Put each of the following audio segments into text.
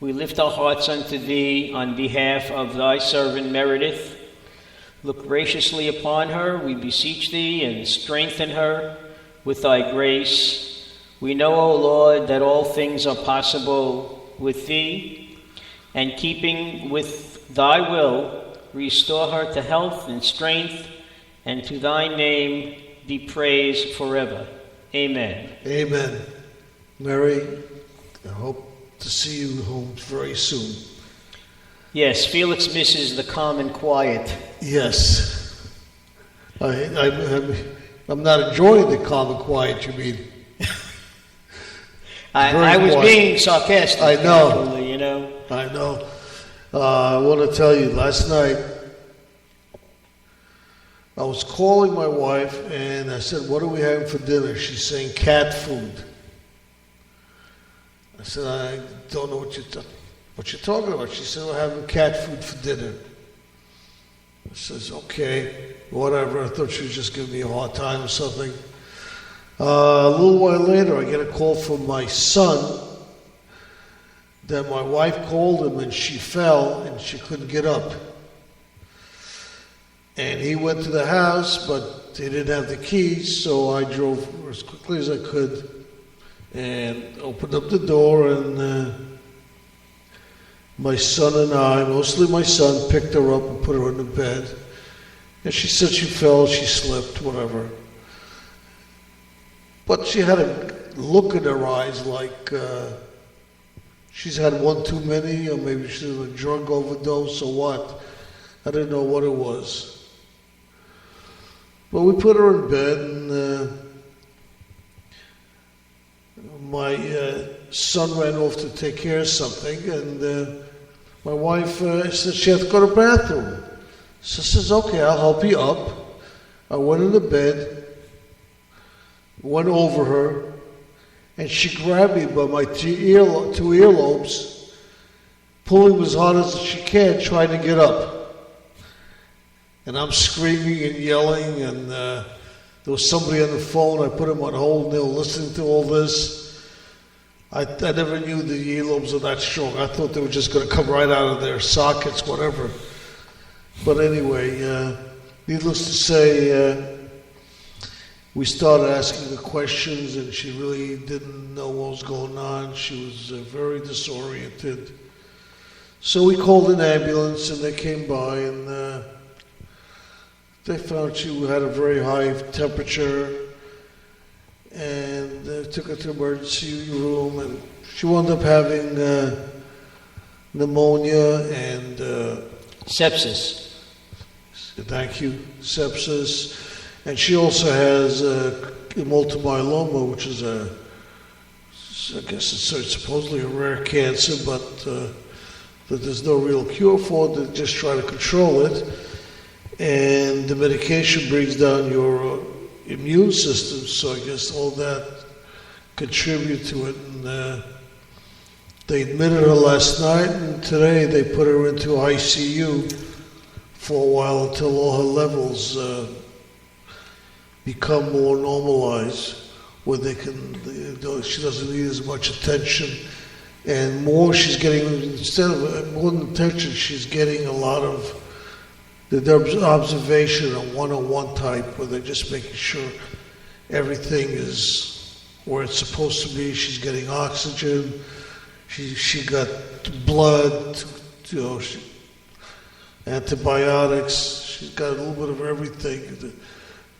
we lift our hearts unto thee on behalf of thy servant Meredith. Look graciously upon her, we beseech thee, and strengthen her with thy grace. We know, O Lord, that all things are possible with thee, and keeping with thy will, restore her to health and strength, and to thy name be praised forever. Amen. Amen. Mary, I hope to see you home very soon. Yes, Felix misses the calm and quiet. Yes. I'm not enjoying the calm and quiet, you mean? I was quiet. being sarcastic. I know. Actually, you know. I know. I want to tell you, last night, I was calling my wife, and I said, what are we having for dinner? She's saying cat food. I said, I don't know what you're talking about. She said, we're having cat food for dinner. I says, okay, whatever. I thought she was just giving me a hard time or something. A little while later, I get a call from my son that my wife called him and she fell and she couldn't get up. And he went to the house, but he didn't have the keys, so I drove as quickly as I could and opened up the door, and my son and I, mostly my son, picked her up and put her in the bed. And she said she fell, she slipped, whatever. But she had a look in her eyes like she's had one too many, or maybe she's had a drug overdose or what. I didn't know what it was. But we put her in bed, and my son ran off to take care of something, and my wife said she had to go to the bathroom. So I says, okay, I'll help you up. I went in the bed, went over her, and she grabbed me by my two earlobes, pulling as hard as she can, trying to get up. And I'm screaming and yelling, and there was somebody on the phone. I put him on hold, and they were listening to all this. I never knew the earlobes were that strong. I thought they were just going to come right out of their sockets, whatever. But anyway, needless to say, we started asking the questions, and she really didn't know what was going on. She was very disoriented. So we called an ambulance, and they came by, and they found she had a very high temperature, and they took her to the emergency room, and she wound up having pneumonia and sepsis. Thank you, sepsis, and she also has multiple myeloma, which is I guess it's supposedly a rare cancer, but that there's no real cure for it. They just try to control it. And the medication brings down your immune system, so I guess all that contribute to it. And they admitted her last night, and today they put her into ICU for a while until all her levels become more normalized, where they can, she doesn't need as much attention. And more she's getting, instead of more than attention, she's getting a lot of the observation, a one-on-one type, where they're just making sure everything is where it's supposed to be. She's getting oxygen. She got blood, antibiotics. She's got a little bit of everything that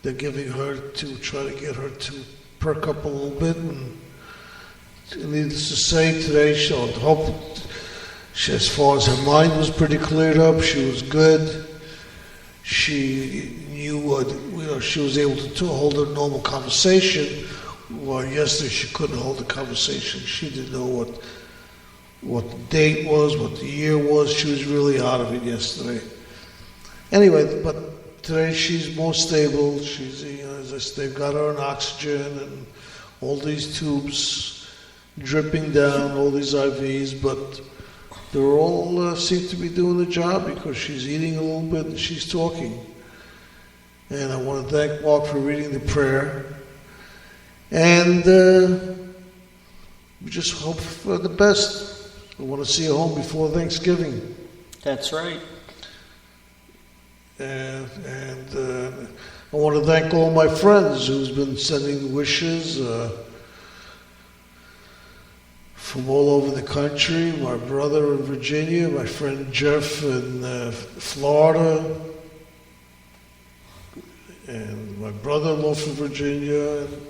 they're giving her to try to get her to perk up a little bit. And needless to say, today she, as far as her mind was pretty cleared up, she was good. She knew what, she was able to hold a normal conversation. Well, yesterday she couldn't hold a conversation. She didn't know what the date was, what the year was. She was really out of it yesterday. Anyway, but today she's more stable. She's, as I said, they've got her on oxygen and all these tubes dripping down, all these IVs, but they're all seem to be doing the job because she's eating a little bit and she's talking. And I want to thank Mark for reading the prayer. And we just hope for the best. I want to see you home before Thanksgiving. That's right. And I want to thank all my friends who's been sending wishes from all over the country. My brother in Virginia, my friend Jeff in Florida, and my brother-in-law from Virginia, and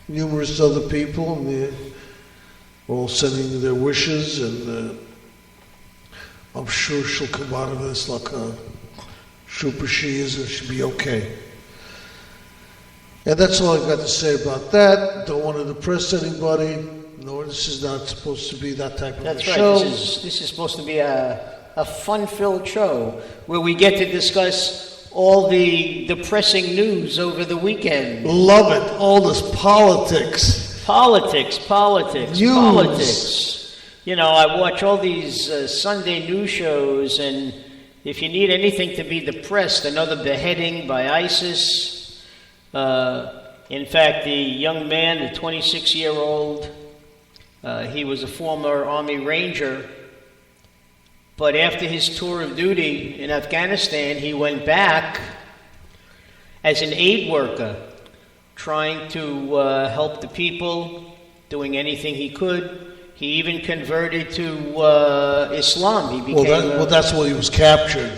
numerous other people. And they're all sending their wishes, and I'm sure she'll come out of this like a trooper she is, and she'll be okay. And that's all I've got to say about that. Don't want to depress anybody. No, this is not supposed to be that type of a show. That's right. This is supposed to be a fun-filled show where we get to discuss all the depressing news over the weekend. Love it. All this politics. Politics. News. Politics. You know, I watch all these Sunday news shows, and if you need anything to be depressed, another beheading by ISIS. In fact, the young man, the 26-year-old, he was a former Army Ranger, but after his tour of duty in Afghanistan, he went back as an aid worker, trying to help the people, doing anything he could. He even converted to Islam. He became that's why he was captured.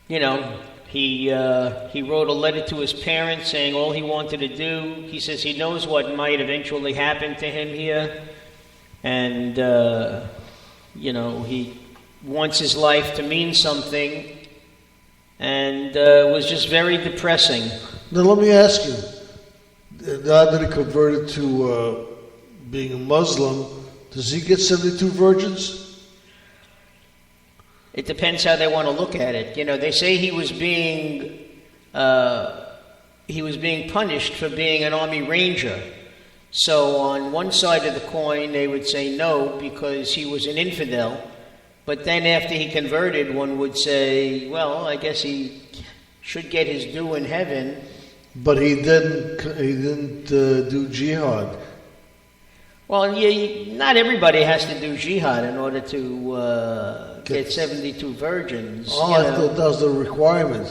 You know, he wrote a letter to his parents saying all he wanted to do. He says he knows what might eventually happen to him here, and you know, he wants his life to mean something, and it was just very depressing. Now let me ask you, now that he converted to being a Muslim, does he get 72 virgins? It depends how they want to look at it. You know, they say he was being punished for being an Army Ranger. So on one side of the coin, they would say no, because he was an infidel. But then after he converted, one would say, well, I guess he should get his due in heaven. But he didn't do jihad. Well, not everybody has to do jihad in order to get 72 virgins. Oh, I thought that was the requirement.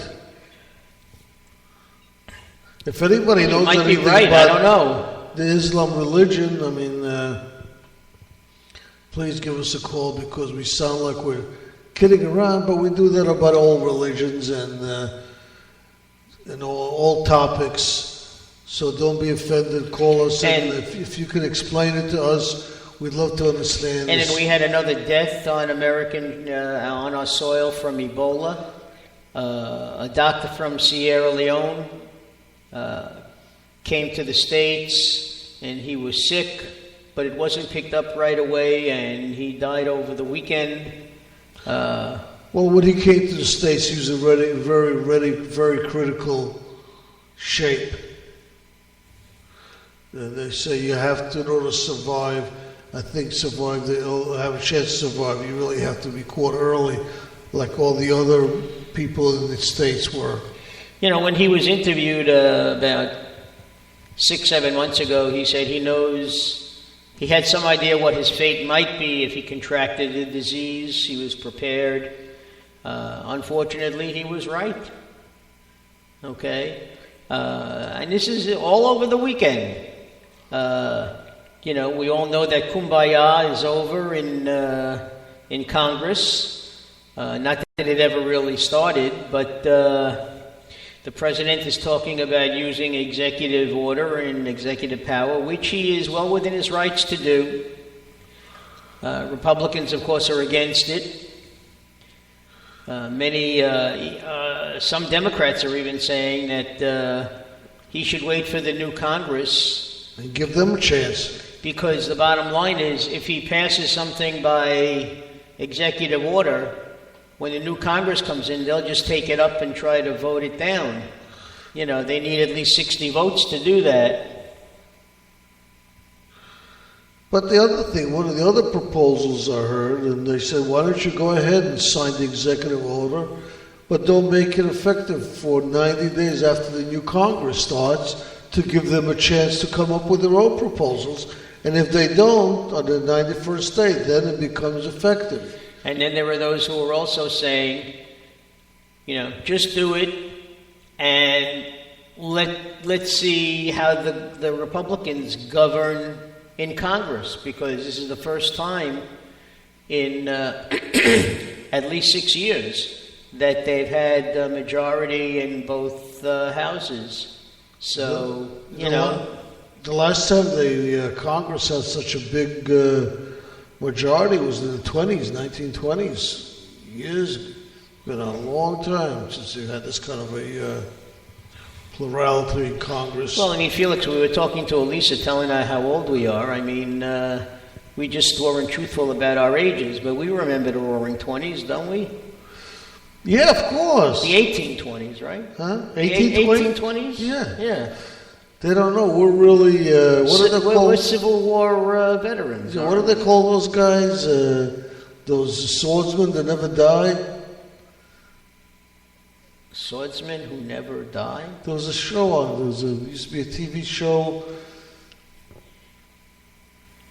If anybody knows anything right. about I don't know. The Islam religion, I mean, please give us a call, because we sound like we're kidding around, but we do that about all religions and all topics. So don't be offended. Call us, and if you can explain it to us, we'd love to understand. And then we had another death on on our soil from Ebola. A doctor from Sierra Leone came to the States, and he was sick, but it wasn't picked up right away, and he died over the weekend. Well, when he came to the States, he was in very critical shape. They say you have to, in order to survive, have a chance to survive, you really have to be caught early, like all the other people in the States were. You know, when he was interviewed about 6-7 months ago, he said he had some idea what his fate might be if he contracted the disease. He was prepared. Unfortunately, he was right. Okay? And this is all over the weekend. You know, we all know that Kumbaya is over in Congress. Not that it ever really started, but the president is talking about using executive order and executive power, which he is well within his rights to do. Republicans, of course, are against it. Some Democrats are even saying that he should wait for the new Congress. And give them a chance. Because the bottom line is, if he passes something by executive order, when the new Congress comes in, they'll just take it up and try to vote it down. You know, they need at least 60 votes to do that. But the other thing, one of the other proposals I heard, and they said, why don't you go ahead and sign the executive order, but don't make it effective for 90 days after the new Congress starts, to give them a chance to come up with their own proposals And if they don't, on the 91st day, then it becomes effective. And then there were those who were also saying, just do it, and let's see how the Republicans govern in Congress, because this is the first time in at least 6 years that they've had a majority in both houses. So, The last time the Congress had such a big majority was in the 1920s. Years, been a long time since you had this kind of a plurality in Congress. Well, Felix, we were talking to Elisa, telling her how old we are. We just weren't truthful about our ages, but we remember the Roaring 20s, don't we? Yeah, of course. The 1820s, right? Huh? 1820s? Yeah. They don't know. We're really, what are they called? We're Civil War veterans. What do they call those guys? Those swordsmen that never die? Swordsmen who never die? There was a show on, used to be a TV show.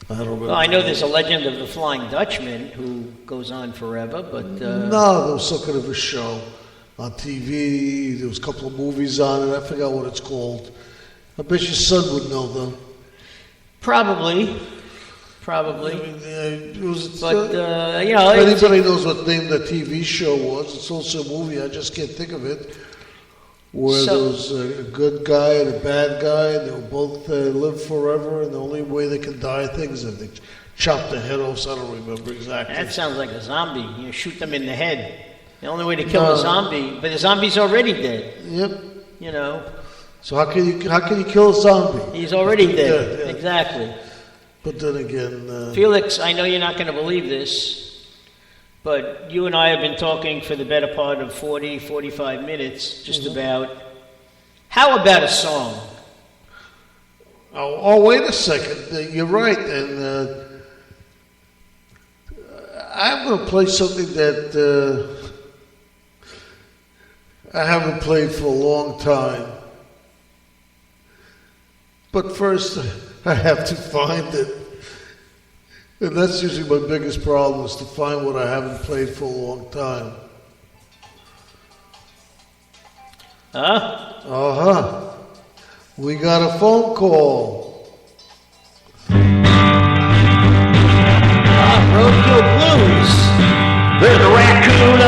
I don't remember. Well, I know there's a legend of the Flying Dutchman who goes on forever, but... No, there was some kind of a show on TV. There was a couple of movies on it. I forgot what it's called. I bet your son would know, though. Probably. It was, but, if anybody knows what name the TV show was, it's also a movie, I just can't think of it, where there was a good guy and a bad guy, and they will both live forever, and the only way they can die, I think, is if they chop their head off, so I don't remember exactly. That sounds like a zombie. You shoot them in the head. The only way to kill a zombie, but the zombie's already dead. Yep. So how can you kill a zombie? He's already dead. Yeah. Exactly. But then again... Felix, I know you're not going to believe this, but you and I have been talking for the better part of 40, 45 minutes just about... How about a song? Oh, wait a second. You're right. And I'm going to play something that I haven't played for a long time. But first, I have to find it. And that's usually my biggest problem, is to find what I haven't played for a long time. We got a phone call. Rodeo Blues. There's a raccoon